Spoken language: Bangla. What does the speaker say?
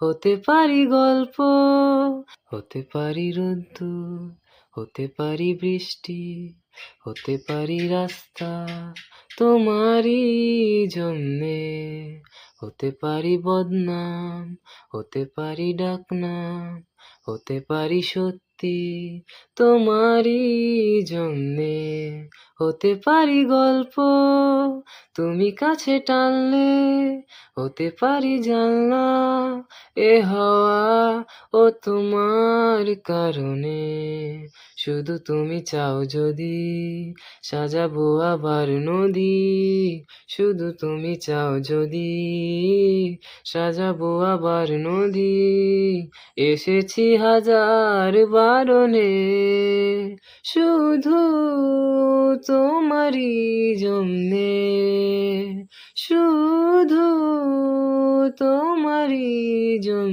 হতে পারি গল্প, হতে পারি রোদ্দুর, হতে পারি বৃষ্টি, হতে পারি রাস্তা তোমারই জন্যে। হতে পারি বদনাম, হতে পারি ডাকনাম, হতে পারি সত্যি তোমারই জন্যে। হতে পারি গল্প, তুমি কাছে টানলে, হতে পারি জানলা, এ হাওয়া ও তোমার কারণে। শুধু তুমি চাও যদি সাজাবো আবার নদী, শুধু তুমি চাও যদি সাজাবো আবার নদী। এসেছি হাজার বারণে, শুধু তোমারই জন্যে, শুধু তোমারই জন্য।